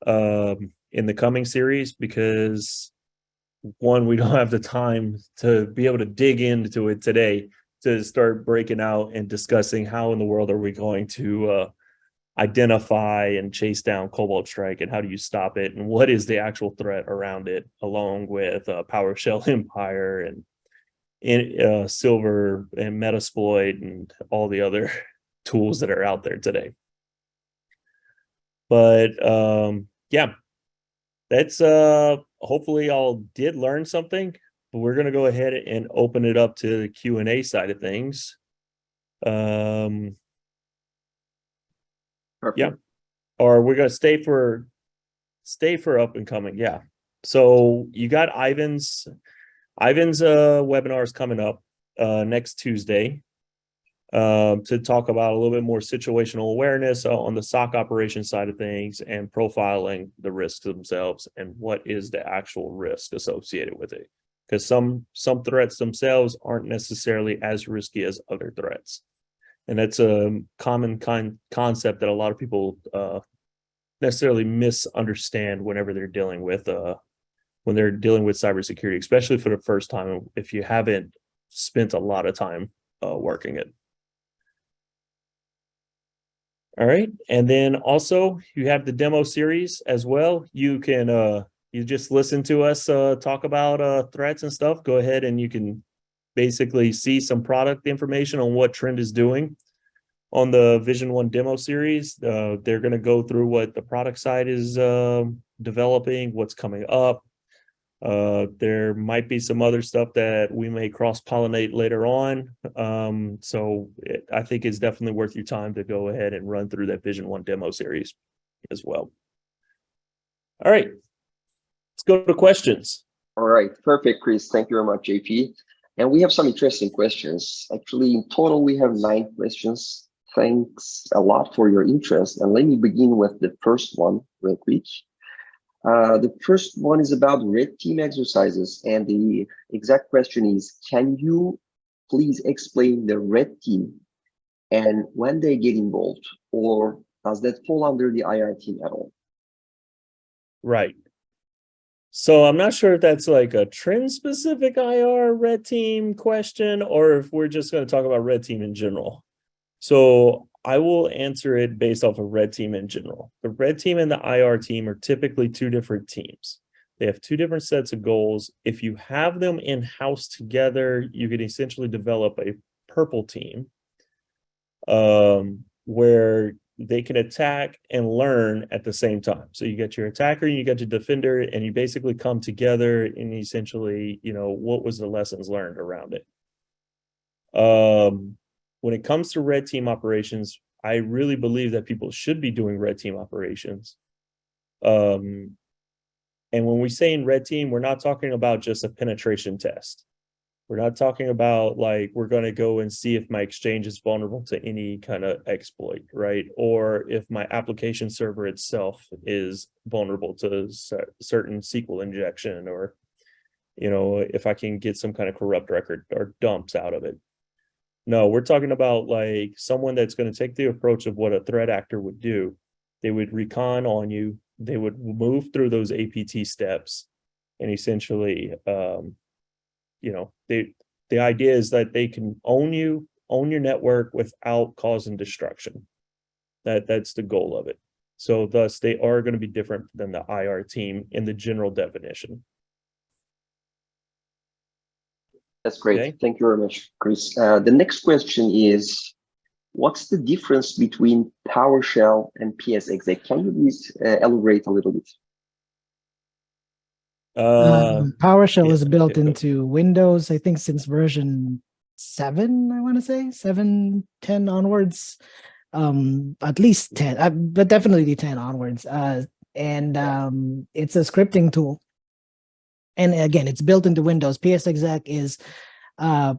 in the coming series, because one, we don't have the time to be able to dig into it today to start breaking out and discussing how in the world are we going to identify and chase down Cobalt Strike, and how do you stop it, and what is the actual threat around it, along with PowerShell Empire and Silver and Metasploit and all the other tools that are out there today. But yeah, that's hopefully y'all did learn something. But we're going to go ahead and open it up to the Q&A side of things. Perfect. Yeah, or we're going to stay for up and coming. Yeah. So you got Ivan's webinar is coming up next Tuesday to talk about a little bit more situational awareness on the SOC operation side of things, and profiling the risks themselves and what is the actual risk associated with it. Because some threats themselves aren't necessarily as risky as other threats. And that's a common concept that a lot of people necessarily misunderstand whenever they're dealing with cybersecurity, especially for the first time, if you haven't spent a lot of time working it. All right, and then also you have the demo series as well. You can you just listen to us talk about threats and stuff. Go ahead and you can basically see some product information on what Trend is doing on the Vision One demo series. They're going to go through what the product side is developing, what's coming up. There might be some other stuff that we may cross-pollinate later on. I think it's definitely worth your time to go ahead and run through that Vision One demo series as well. All right, let's go to questions. All right, perfect, Chris. Thank you very much, JP. And we have some interesting questions. Actually, in total, we have 9 questions. Thanks a lot for your interest. And let me begin with the first one real quick. The first one is about red team exercises. And the exact question is, can you please explain the red team and when they get involved, or does that fall under the IR team at all? Right. So I'm not sure if that's like a trend specific IR red team question or if we're just going to talk about red team in general. So I will answer it based off of red team in general. The red team and the IR team are typically two different teams. They have two different sets of goals. If you have them in-house together, you can essentially develop a purple team where they can attack and learn at the same time. So you get your attacker and you get your defender, and you basically come together and essentially, what was the lessons learned around it. When it comes to red team operations, I really believe that people should be doing red team operations. And when we say in red team, we're not talking about just a penetration test. We're not talking about like, we're going to go and see if my exchange is vulnerable to any kind of exploit, right? Or if my application server itself is vulnerable to certain SQL injection, or, if I can get some kind of corrupt record or dumps out of it. No, we're talking about like someone that's going to take the approach of what a threat actor would do. They would recon on you. They would move through those APT steps, and essentially, the idea is that they can own you, own your network without causing destruction. That's the goal of it. So thus, they are going to be different than the IR team in the general definition. That's great. Okay. Thank you very much, Chris. The next question is, what's the difference between PowerShell and PSExec? Can you please elaborate a little bit? PowerShell is yeah, built yeah. into Windows, I think since version 7, I want to say 7, 10 onwards, at least 10, but definitely 10 onwards. And it's a scripting tool. And again, it's built into Windows. PSExec is will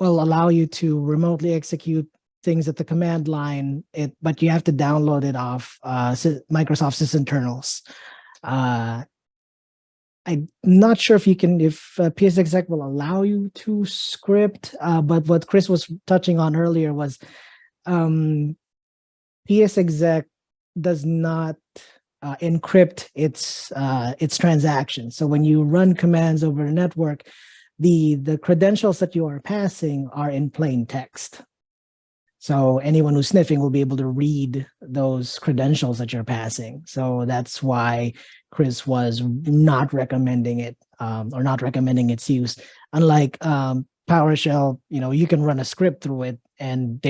allow you to remotely execute things at the command line, but you have to download it off Microsoft sysinternals. I'm not sure if PSExec will allow you to script, but what Chris was touching on earlier was PSExec does not encrypt its transactions. So when you run commands over a network, the credentials that you are passing are in plain text. So anyone who's sniffing will be able to read those credentials that you're passing. So that's why Chris was not recommending it, or not recommending its use. Unlike PowerShell, you can run a script through it, and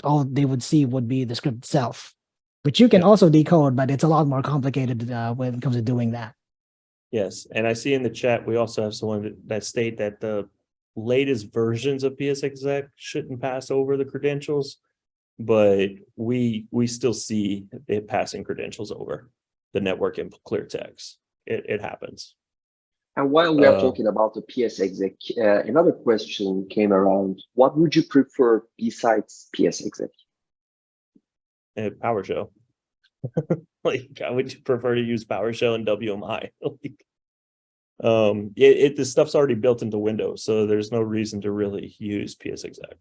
all they would see would be the script itself, which you can also decode, but it's a lot more complicated when it comes to doing that. Yes, and I see in the chat we also have someone that state that the latest versions of PSExec shouldn't pass over the credentials, but we still see it passing credentials over the network in clear text. It happens. And while we are talking about the PSExec, another question came around. What would you prefer besides PSExec? PowerShell. Like, I would prefer to use PowerShell and WMI. The stuff's already built into Windows, so there's no reason to really use PSExec.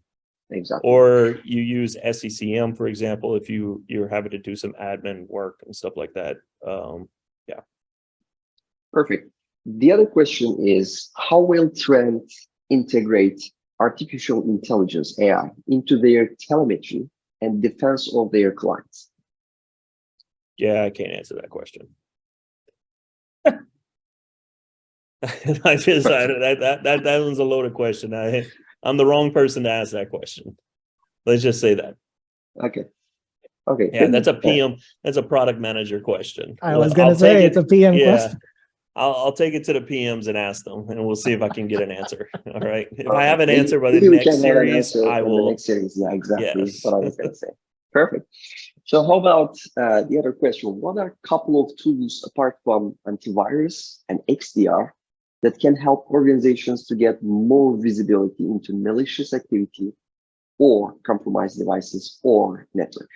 Exactly. Or you use SCCM, for example, if you're having to do some admin work and stuff like that. Yeah. Perfect. The other question is, how will Trend integrate artificial intelligence, AI, into their telemetry and defense of their clients? Yeah, I can't answer that question. That one's a loaded question. I'm the wrong person to ask that question. Let's just say that. Okay. Yeah, that's a PM. That's a product manager question. I was going to say it's a PM yeah, question. I'll take it to the PMs and ask them, and we'll see if I can get an answer. All right. If I have an answer by the next series, I will. The next series, yeah, exactly. Yes. What I was going to say. Perfect. So how about the other question? What are a couple of tools apart from antivirus and XDR that can help organizations to get more visibility into malicious activity or compromised devices or network?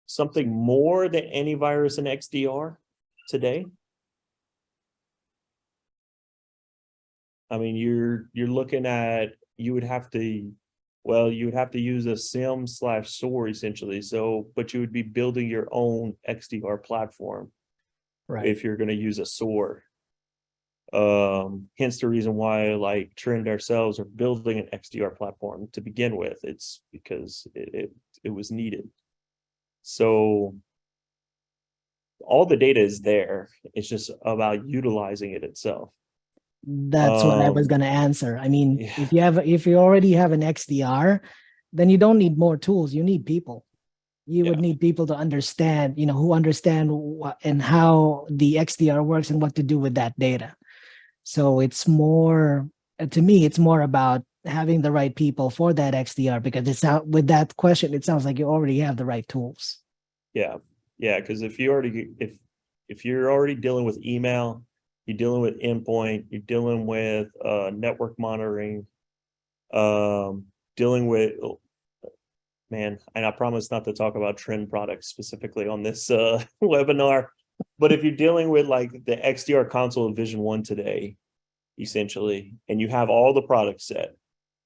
Something more than antivirus and XDR today? I mean, you're looking at, you would have to Well, you would have to use a SIM/SOAR essentially. So, but you would be building your own XDR platform Right. if you're going to use a SOAR. Hence the reason why like Trend ourselves are building an XDR platform to begin with. It's because it was needed. So all the data is there. It's just about utilizing it itself. That's what I was Um, going to answer. I mean, yeah. if you already have an XDR, then you don't need more tools. You need people. You would Yeah. need people to understand, who understand what and how the XDR works and what to do with that data. So it's more, to me, it's more about having the right people for that XDR, because it's out with that question. It sounds like you already have the right tools. Yeah. Yeah. Because if you're already dealing with email, you're dealing with endpoint, you're dealing with network monitoring, dealing with man, and I promise not to talk about Trend products specifically on this webinar, but if you're dealing with like the XDR console of Vision One today, essentially, and you have all the products set,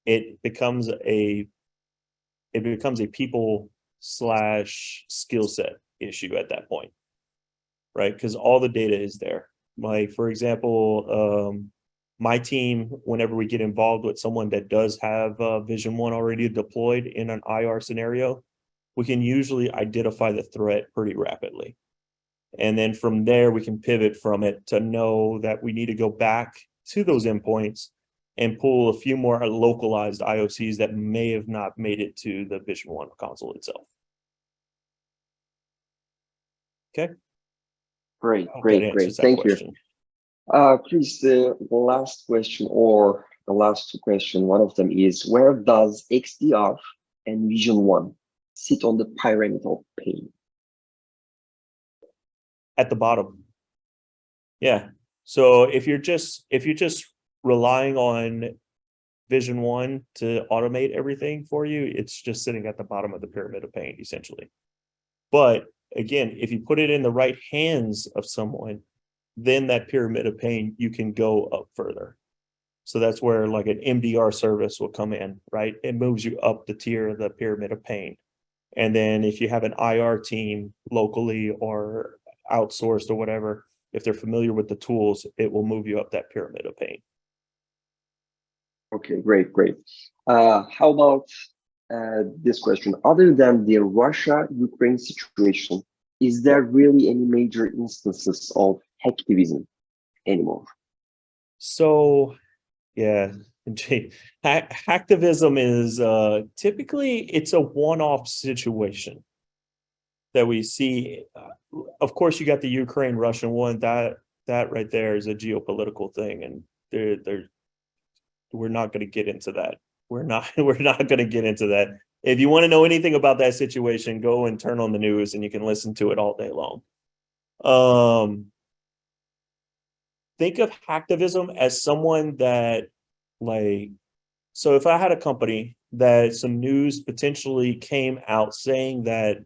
it becomes a people/skill set issue at that point, right? Because all the data is there. Like for example, my team, whenever we get involved with someone that does have Vision One already deployed in an IR scenario, we can usually identify the threat pretty rapidly. And then from there, we can pivot from it to know that we need to go back to those endpoints and pull a few more localized IOCs that may have not made it to the Vision One console itself. Okay. Great, I hope that great, answers great. that Thank you. question. Chris, the last question or the last two questions, one of them is, where does XDR and Vision One sit on the pyramid of pain? At the bottom. Yeah. So if you're just relying on Vision One to automate everything for you, it's just sitting at the bottom of the pyramid of pain, essentially. But again, if you put it in the right hands of someone, then that pyramid of pain, you can go up further. So that's where like an MDR service will come in, right? It moves you up the tier of the pyramid of pain. And then if you have an IR team locally or outsourced or whatever, if they're familiar with the tools, it will move you up that pyramid of pain. Okay, great, great. How about this question? Other than the Russia-Ukraine situation, is there really any major instances of hacktivism anymore? So, yeah, hacktivism is typically it's a one-off situation that we see. Of course, you got the Ukraine-Russian one. That right there is a geopolitical thing, and we're not going to get into that. We're not going to get into that. If you want to know anything about that situation, go and turn on the news, and you can listen to it all day long. Think of hacktivism as someone that like, so if I had a company that some news potentially came out saying that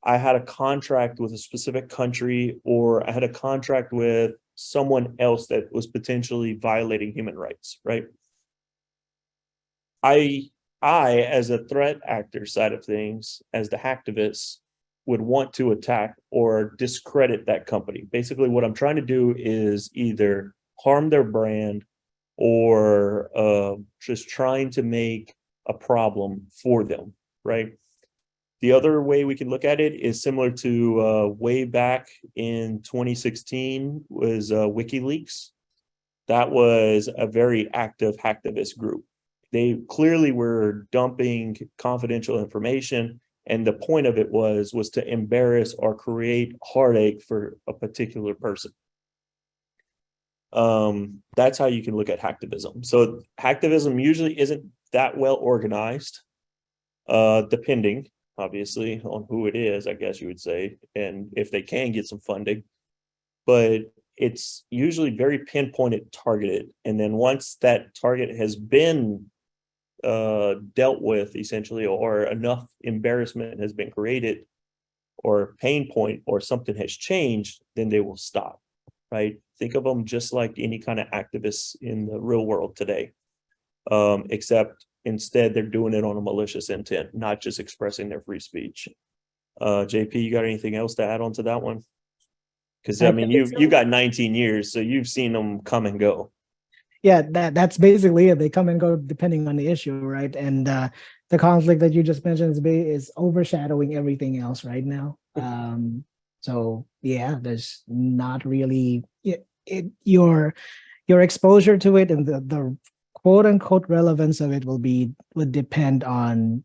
I had a contract with a specific country, or I had a contract with someone else that was potentially violating human rights, right? I, as a threat actor side of things, as the hacktivist, would want to attack or discredit that company. Basically, what I'm trying to do is either harm their brand or just trying to make a problem for them, right? The other way we can look at it is similar to way back in 2016 was WikiLeaks. That was a very active hacktivist group. They clearly were dumping confidential information, and the point of it was to embarrass or create heartache for a particular person. That's how you can look at hacktivism. So hacktivism usually isn't that well organized, depending obviously on who it is, I guess you would say, and if they can get some funding, but it's usually very pinpointed, targeted. And then once that target has been dealt with essentially, or enough embarrassment has been created or pain point or something has changed, then they will stop, right? Think of them just like any kind of activists in the real world today, except Instead, they're doing it on a malicious intent, not just expressing their free speech. JP, you got anything else to add on to that one? Because I mean, you got 19 years, so you've seen them come and go. Yeah, that's basically it. They come and go depending on the issue, right? And the conflict that you just mentioned is overshadowing everything else right now. So yeah, there's not really your exposure to it and the quote unquote relevance of it would depend on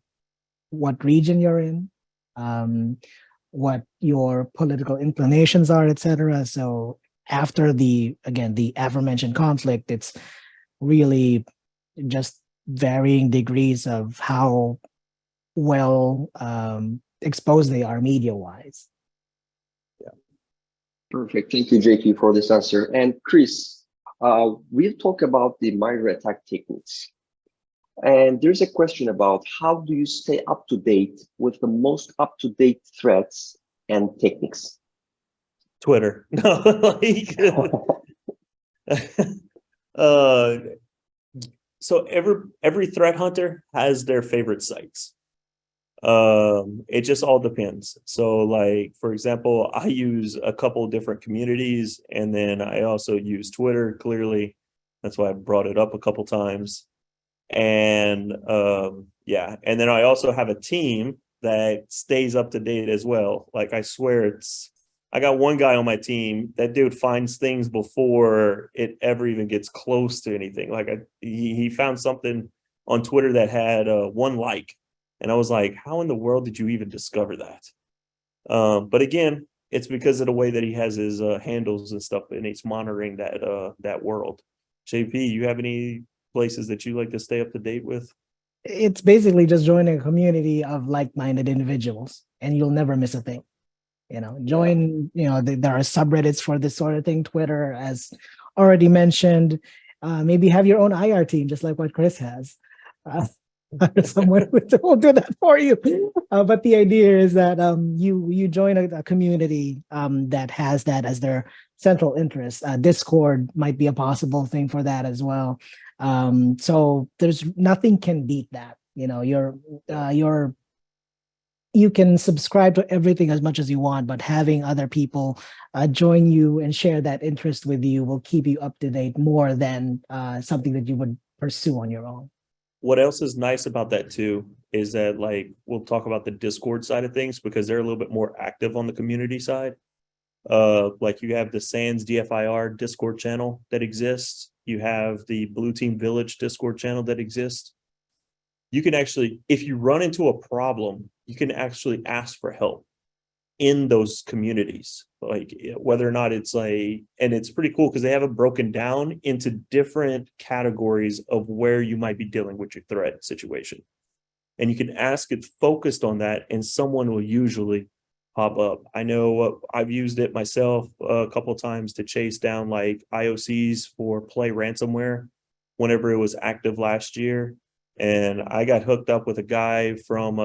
what region you're in, what your political inclinations are, etc. So after the aforementioned conflict, it's really just varying degrees of how well exposed they are media wise. Perfect. Thank you, JP, for this answer. And Chris, we'll talk about the MITRE ATT&CK techniques. And there's a question about how do you stay up to date with the most up-to-date threats and techniques? Twitter. No, so every threat hunter has their favorite sites. It just all depends. So like, for example, I use a couple different communities, and then I also use Twitter. Clearly, that's why I brought it up a couple times. And yeah, and then I also have a team that stays up to date as well. Like, I swear I got one guy on my team. That dude finds things before it ever even gets close to anything. Like, he found something on Twitter that had 1 like. And I was like, how in the world did you even discover that? But again, it's because of the way that he has his handles and stuff, and he's monitoring that world. JP, you have any places that you like to stay up to date with? It's basically just joining a community of like-minded individuals, and you'll never miss a thing. Join, there are subreddits for this sort of thing. Twitter, as already mentioned, maybe have your own IR team, just like what Chris has. Someone will do that for you. But the idea is that you join a community that has that as their central interest. Discord might be a possible thing for that as well. So there's nothing can beat that. You can subscribe to everything as much as you want, but having other people join you and share that interest with you will keep you up to date more than something that you would pursue on your own. What else is nice about that too is that, like, we'll talk about the Discord side of things because they're a little bit more active on the community side. Like, you have the Sans DFIR Discord channel that exists. You have the Blue Team Village Discord channel that exists. You can actually, if you run into a problem, you can actually ask for help in those communities, like whether or not it's and it's pretty cool because they have it broken down into different categories of where you might be dealing with your threat situation. And you can ask it focused on that, and someone will usually pop up. I know I've used it myself a couple of times to chase down like IOCs for Play ransomware whenever it was active last year. And I got hooked up with a guy from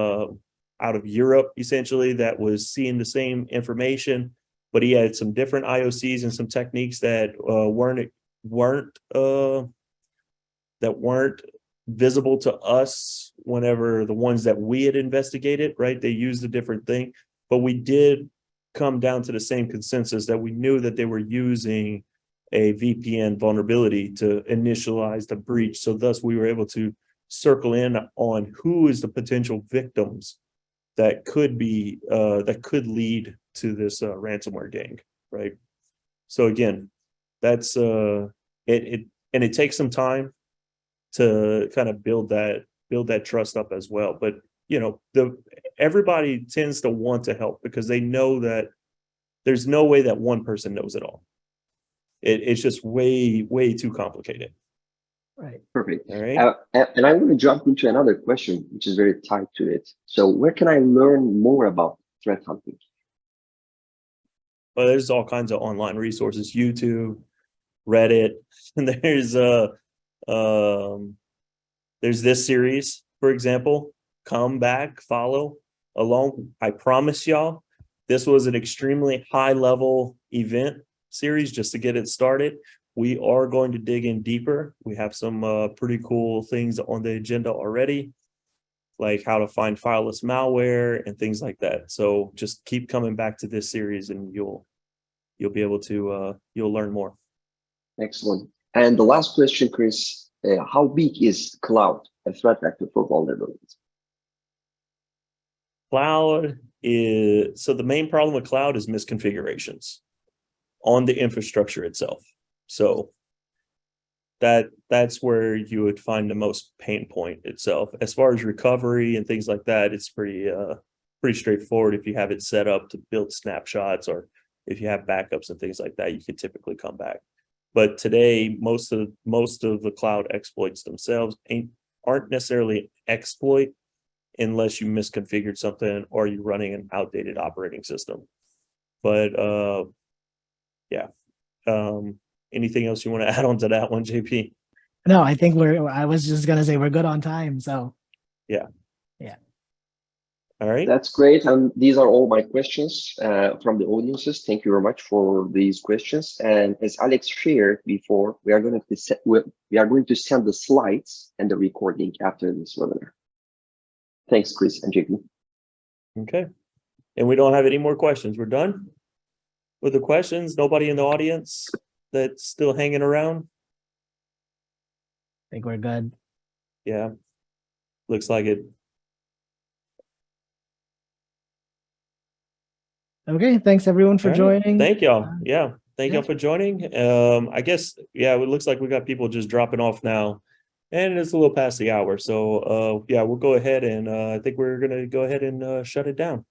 out of Europe, essentially, that was seeing the same information, but he had some different IOCs and some techniques that weren't visible to us whenever the ones that we had investigated, right? They used a different thing, but we did come down to the same consensus that we knew that they were using a VPN vulnerability to initialize the breach. So thus we were able to circle in on who is the potential victims that could be that could lead to this ransomware gang, right? So again, that's it takes some time to kind of build that trust up as well. But everybody tends to want to help because they know that there's no way that one person knows it all. It's just way too complicated. Right. Perfect. All right. And I want to jump into another question, which is very tied to it. So where can I learn more about threat hunting? Well, there's all kinds of online resources, YouTube, Reddit, and there's this series, for example, Come Back, Follow Along. I promise y'all, this was an extremely high level event series just to get it started. we are going to dig in deeper. We have some pretty cool things on the agenda already, like how to find fileless malware and things like that. So just keep coming back to this series and you'll be able to you'll learn more. Excellent. And the last question, Chris, how big is cloud a threat vector for vulnerabilities? Cloud is, so the main problem with cloud is misconfigurations on the infrastructure itself. So that's where you would find the most pain point itself. As far as recovery and things like that, it's pretty straightforward. If you have it set up to build snapshots, or if you have backups and things like that, you can typically come back. But today, most of the cloud exploits themselves aren't necessarily exploit unless you misconfigured something or you're running an outdated operating system. But yeah. Anything else you want to add on to that one, JP? No, I think I was just gonna say we're good on time. So All right. That's great. And these are all my questions from the audiences. Thank you very much for these questions. And as Alex shared before, we are going to send the slides and the recording after this webinar. Thanks, Chris and JP. Okay. And we don't have any more questions. We're done with the questions. Nobody in the audience that's still hanging around? I think we're good. Yeah. Looks like it. Okay, thanks everyone for All right. joining. Thank y'all. Yeah. Thank yeah. y'all for joining. I guess, yeah, it looks like we got people just dropping off now. And it's a little past the hour. So yeah, we'll go ahead and I think we're gonna go ahead and shut it down.